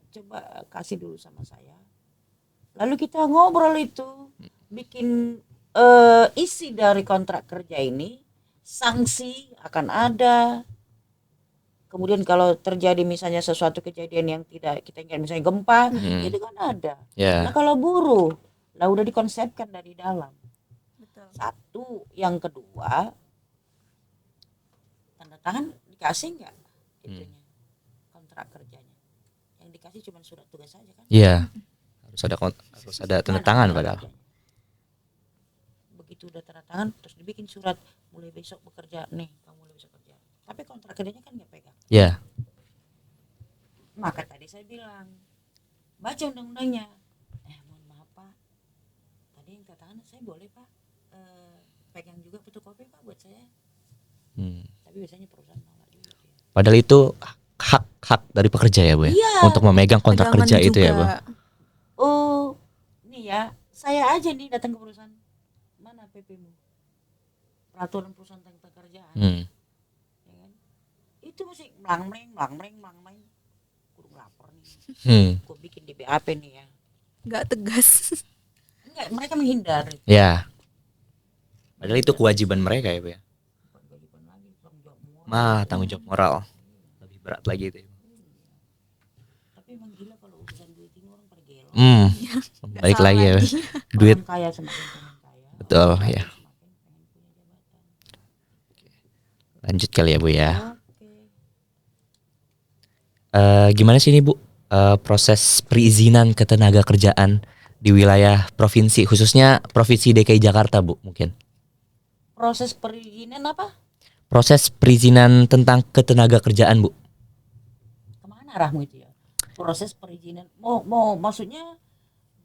Coba kasih dulu sama saya. Lalu kita ngobrol itu, bikin isi dari kontrak kerja ini, sanksi akan ada. Kemudian kalau terjadi misalnya sesuatu kejadian yang tidak kita inginkan, misalnya gempa, itu kan ada. Ya. Nah kalau buruh, lah udah dikonsepkan dari dalam. Betul. Satu, yang kedua, tanda tangan dikasih nggak itunya, kontrak kerjanya. Yang dikasih cuma surat tugas saja kan? Iya. Harus ada tanda tangan padahal. Begitu udah tanda tangan, terus dibikin surat, mulai besok bekerja nih, kamu mulai besok kerja. Tapi kontrak kerjanya kan nggak pegang. Ya. Maka tadi saya bilang, baca undang-undangnya. Mohon maaf Pak, tadi yang katakan saya boleh Pak pegang juga fotokopi Pak buat saya. Tapi biasanya perusahaan nolak juga. Padahal itu hak dari pekerja ya Bu ya, Iya. untuk memegang kontrak Pegangan kerja itu ya Bu. juga. Oh, nih ya, saya aja nih datang ke perusahaan. Mana PP-mu? Peraturan perusahaan tentang pekerjaan. Ya kan? Itu masih melang-meng. Kurang lapar nih. Gue bikin di BAP nih ya. Nggak tegas. Enggak, mereka menghindar. Ya. Padahal itu kewajiban mereka ya Bu ya. Tanggung jawab moral. Lebih berat lagi itu. Tapi emang gila kalau urusan duit ini orang pada gelo. Balik lagi ya. Duit. Orang kaya semakin kaya. Betul ya. Lanjut kali ya Bu ya. Gimana sih ini Bu proses perizinan ketenaga kerjaan di wilayah provinsi, khususnya provinsi DKI Jakarta Bu mungkin? Proses perizinan apa? Proses perizinan tentang ketenaga kerjaan Bu. Kemana arahmu itu ya? Proses perizinan. Mau maksudnya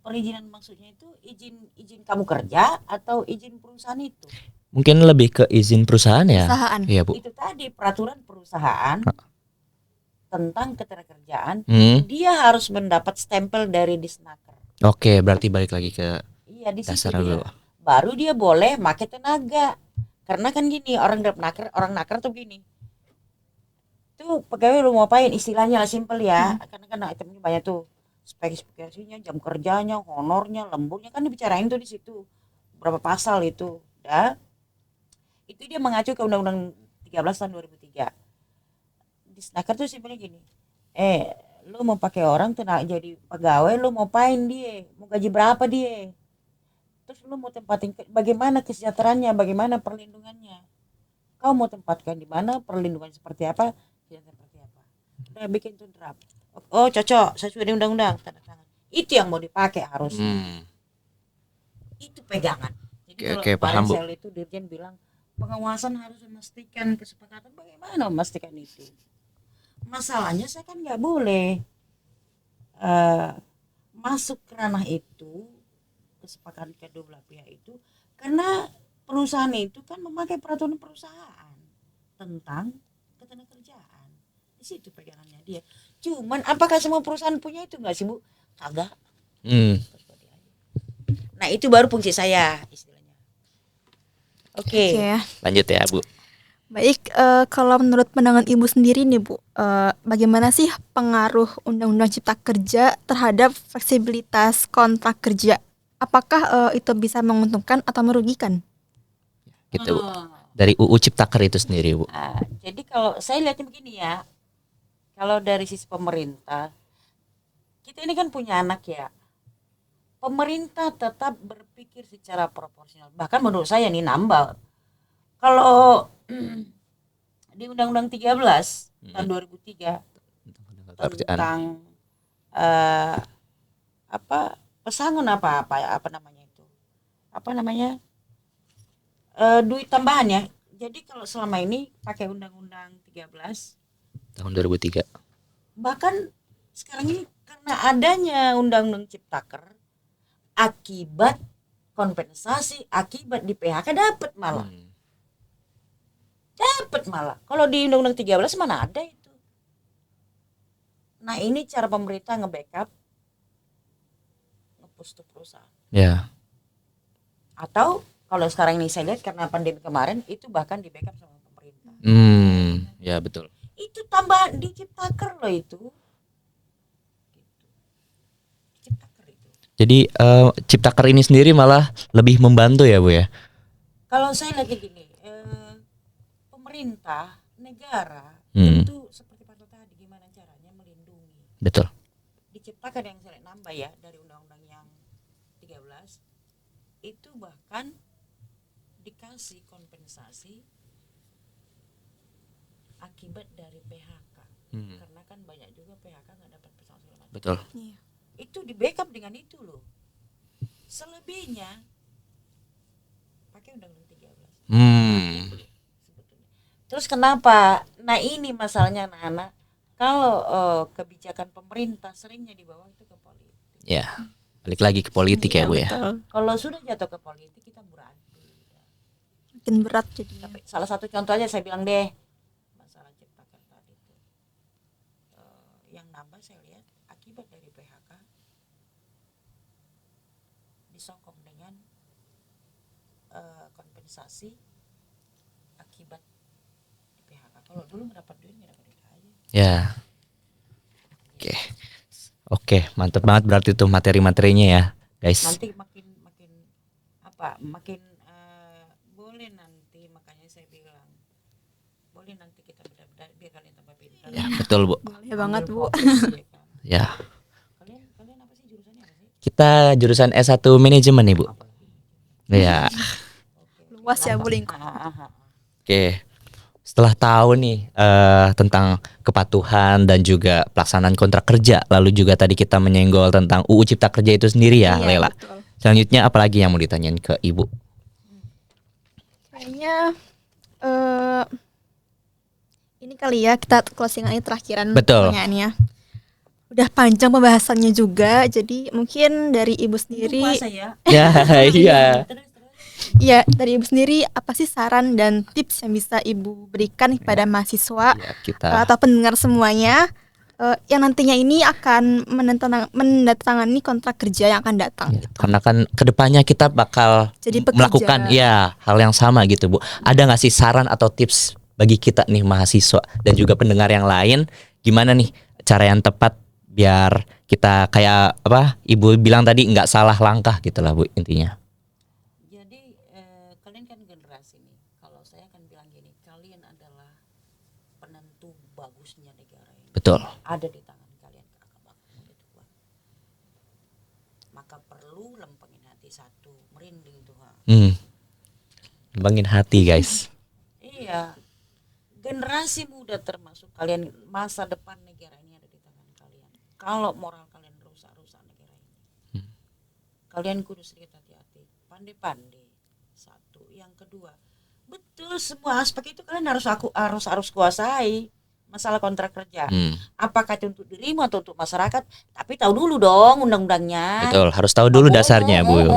perizinan maksudnya itu izin kamu kerja atau izin perusahaan itu? Mungkin lebih ke izin perusahaan ya. Perusahaan. Iya Bu. Itu tadi peraturan perusahaan tentang ketenagakerjaan. Dia harus mendapat stempel dari Disnaker. Oke, berarti balik lagi ke di dasar situ dulu. dia. Baru dia boleh pakai tenaga. Karena kan gini, orang naker tuh gini. Tuh pegawai lu mau apain, istilahnya lah simpel ya. Karena kan itemnya banyak tuh. Spesifikasinya, jam kerjanya, honornya, lemburnya kan dibicarain tuh di situ. Berapa pasal itu. Itu dia mengacu ke Undang-Undang 13 tahun 2003. Disnaker tuh simpelnya gini. Lu mau pakai orang jadi pegawai, lu mau apain dia? Mau gaji berapa dia? Terus lu mau tempatin bagaimana kesejahteraannya, bagaimana perlindungannya? Kau mau tempatkan di mana, perlindungan seperti apa, seperti apa? Udah bikin tuh draft. Oh cocok, sesuai dengan undang-undang, tanda tangan. Itu yang mau dipakai harus. Itu pegangan. Jadi Oke, kalau paham Bu. sel itu Dirjen bilang pengawasan harus memastikan kesepakatan, bagaimana memastikan itu? Masalahnya saya kan nggak boleh masuk ke ranah itu, kesepakatan kedua belah pihak itu, karena perusahaan itu kan memakai peraturan perusahaan tentang ketenagakerjaan. Di situ pegangannya dia. Cuman apakah semua perusahaan punya itu nggak sih Bu? Kagak. Nah itu baru fungsi saya istilahnya. Oke. Lanjut ya Bu. Baik, kalau menurut pandangan Ibu sendiri nih Bu, bagaimana sih pengaruh Undang-Undang Cipta Kerja terhadap fleksibilitas kontrak kerja? Apakah itu bisa menguntungkan atau merugikan? Gitu Bu. Dari UU Ciptaker itu sendiri Bu. Jadi kalau saya lihatnya begini ya, kalau dari sisi pemerintah, kita ini kan punya anak ya. Pemerintah tetap berpikir secara proporsional. Bahkan menurut saya nih nambah. Kalau di Undang-Undang 13 tahun 2003 tentang pesangon apa namanya itu? Apa namanya? Duit tambahan ya. Jadi kalau selama ini pakai Undang-Undang 13 tahun 2003. bahkan sekarang ini karena adanya Undang-Undang Ciptaker, akibat kompensasi, akibat di PHK dapat malah. Kalau di Undang-Undang 13 mana ada itu. Nah ini cara pemerintah nge-backup, nge-push to perusahaan. Ya. Atau kalau sekarang ini saya lihat karena pandemi kemarin itu bahkan di backup sama pemerintah. Ya betul. Itu tambahan di Ciptaker loh itu. Ciptaker itu. Jadi Ciptaker ini sendiri malah lebih membantu ya Bu ya. Kalau saya lagi gini, pemerintah, negara itu seperti Pak tadi gimana caranya melindungi. Betul. Diciptakan yang saya nambah ya dari undang-undang yang 13 itu bahkan dikasih kompensasi akibat dari PHK. Karena kan banyak juga PHK nggak dapat pesangon segala macam. Betul. Itu di backup dengan itu loh. Selebihnya pakai undang-undang 13. Terus kenapa? Nah ini masalahnya anak-anak. Kalau kebijakan pemerintah seringnya dibawa itu ke politik. Ya, balik lagi ke politik ya Bu ya. Kalau sudah jatuh ke politik kita beradu. Makin berat jadinya. Tapi salah satu contoh aja saya bilang deh, masalah Ciptaker tadi itu. Yang nambah saya lihat akibat dari PHK disokong dengan kompensasi akibat di PHK. Kalau dulu nggak dapat duit aja. Ya. Oke, mantap banget berarti tuh materi-materinya ya, guys. Nanti makin boleh nanti, makanya saya bilang boleh nanti kita benar-benar biar kalian tambah pintar. Ya, betul Bu. Boleh banget Bu. Ya. Kalian apa sih jurusannya apa sih? Kita jurusan S1 manajemen nih Bu. Ya. Luas ya Bu lingkup. Oke. Setelah tahu nih tentang kepatuhan dan juga pelaksanaan kontrak kerja, lalu juga tadi kita menyenggol tentang UU Cipta Kerja itu sendiri ya, Lela. Betul. Selanjutnya apa lagi yang mau ditanyain ke Ibu? Kayaknya ini kali ya kita closing aja terakhiran Betul. pertanyaannya. Udah panjang pembahasannya juga, jadi mungkin dari Ibu sendiri. Puasa ya. Ya, iya. Ya, dari Ibu sendiri apa sih saran dan tips yang bisa Ibu berikan kepada mahasiswa Ya, kita. atau pendengar semuanya yang nantinya ini akan menandatangani kontrak kerja yang akan datang Ya, gitu. karena kan kedepannya kita bakal Jadi pekerja. melakukan ya hal yang sama gitu Bu. Ada nggak sih saran atau tips bagi kita nih mahasiswa dan juga pendengar yang lain, gimana nih cara yang tepat biar kita kayak apa Ibu bilang tadi nggak salah langkah gitulah Bu intinya. Jadi kalian kan generasi nih. Kalau saya akan bilang gini, kalian adalah penentu bagusnya negara ini. Betul. Ada di tangan kalian Kakak. Maka perlu lempengin hati satu, merinding Tuhan. Lembangin hati guys. Iya. Generasi muda termasuk kalian, masa depan negara ini ada di tangan kalian. Kalau moral kalian rusak negara ini. Kalian kudu sedikit hati-hati, pandai-pandai. Satu, yang kedua, betul semua aspek itu kalian harus kuasai. Masalah kontrak kerja, apakah itu untuk dirimu atau untuk masyarakat? Tapi tahu dulu dong undang-undangnya. Betul, harus tahu dulu dasarnya Bu.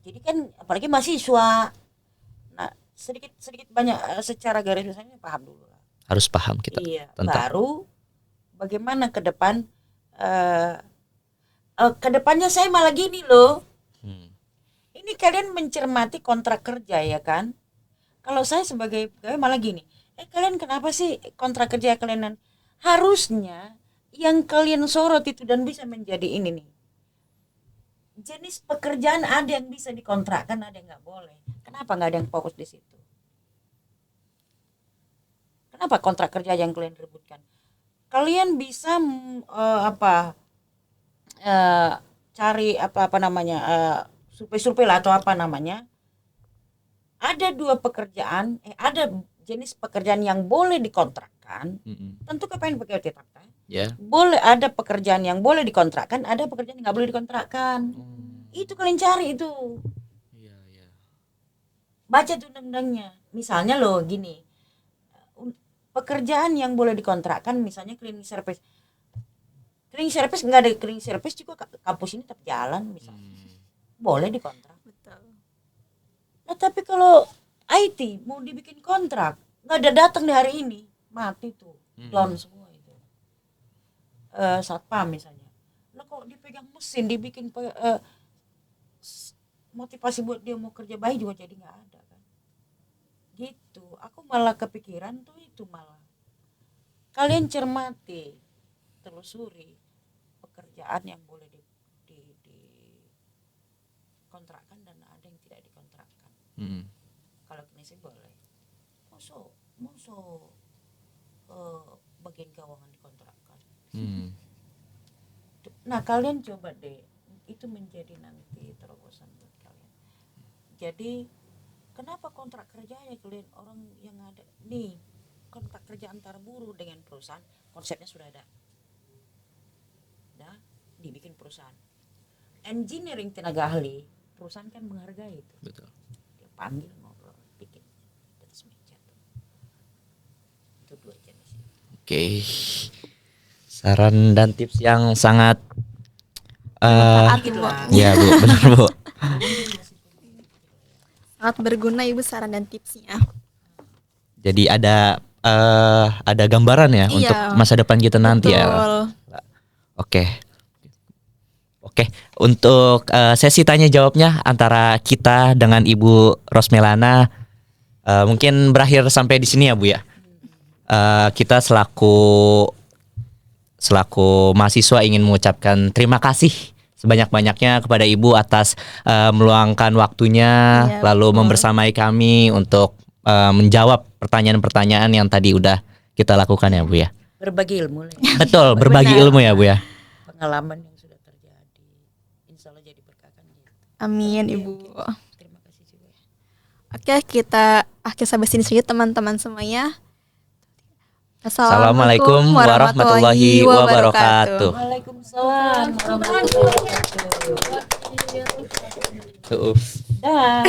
Jadi kan apalagi mahasiswa, nah sedikit banyak secara garis besarnya paham dulu lah. Harus paham kita. Iya, tentang. baru bagaimana ke depan. Kedepannya saya malah gini loh. Ini kalian mencermati kontrak kerja ya kan? Kalau saya sebagai pegawai malah gini, kalian kenapa sih kontrak kerja kalian? Harusnya yang kalian sorot itu dan bisa menjadi ini nih. Jenis pekerjaan ada yang bisa dikontrakkan, ada yang nggak boleh. Kenapa nggak ada yang fokus di situ? Kenapa kontrak kerja yang kalian rebutkan? Kalian bisa cari apa namanya survei lah atau apa namanya. Ada dua pekerjaan, ada jenis pekerjaan yang boleh dikontrakkan. Tentu kepengen pegawai tetap kan? Boleh ada pekerjaan yang boleh dikontrakkan, ada pekerjaan yang nggak boleh dikontrakkan. Itu kalian cari itu. Baca tuh undang-undangnya. Misalnya loh gini, pekerjaan yang boleh dikontrakkan, misalnya cleaning service. Cleaning service nggak ada cleaning service juga kampus ini tetap jalan misalnya. Boleh dikontrak. Betul. Nah tapi kalau IT mau dibikin kontrak, nggak ada datang di hari ini, mati tuh, down semua itu. Satpam misalnya, lo kok dipegang mesin, dibikin motivasi buat dia mau kerja baik juga jadi nggak ada kan? Gitu. Aku malah kepikiran tuh itu malah. Kalian cermati, telusuri pekerjaan yang boleh dikontrakkan dan ada yang tidak dikontrakkan. Kalau ini sih boleh. Musuh bagian keuangan dikontrakkan. Nah kalian coba deh, itu menjadi nanti terobosan buat kalian. Jadi kenapa kontrak kerjanya kalian orang yang ada nih, kontrak kerja antar buruh dengan perusahaan konsepnya sudah ada. Dibikin perusahaan. Engineering tenaga ahli, perusahaan kan menghargai itu. Betul. Dia panggil ngobrol, bikin di atas meja tuh. Itu dua jenis. Oke. Saran dan tips yang sangat ya Bu, benar Bu. Sangat berguna Ibu saran dan tipsnya. Jadi ada gambaran ya Iya, untuk masa depan kita nanti ya. Oke, untuk sesi tanya jawabnya antara kita dengan Ibu Rosmelana mungkin berakhir sampai di sini ya Bu ya. Kita selaku mahasiswa ingin mengucapkan terima kasih sebanyak-banyaknya kepada Ibu atas meluangkan waktunya, lalu membersamai kami untuk menjawab pertanyaan-pertanyaan yang tadi udah kita lakukan ya Bu ya. Berbagi ilmu lah. Betul, berbagi ilmu ya Bu ya. Pengalaman yang sudah terjadi, insya Allah jadi berkah kan. Amin Ibu. Terima kasih juga. Oke, kita akhir sampai sini saja teman-teman semuanya. Assalamualaikum warahmatullahi wabarakatuh. Waalaikumsalam warahmatullahi wabarakatuh. Dah.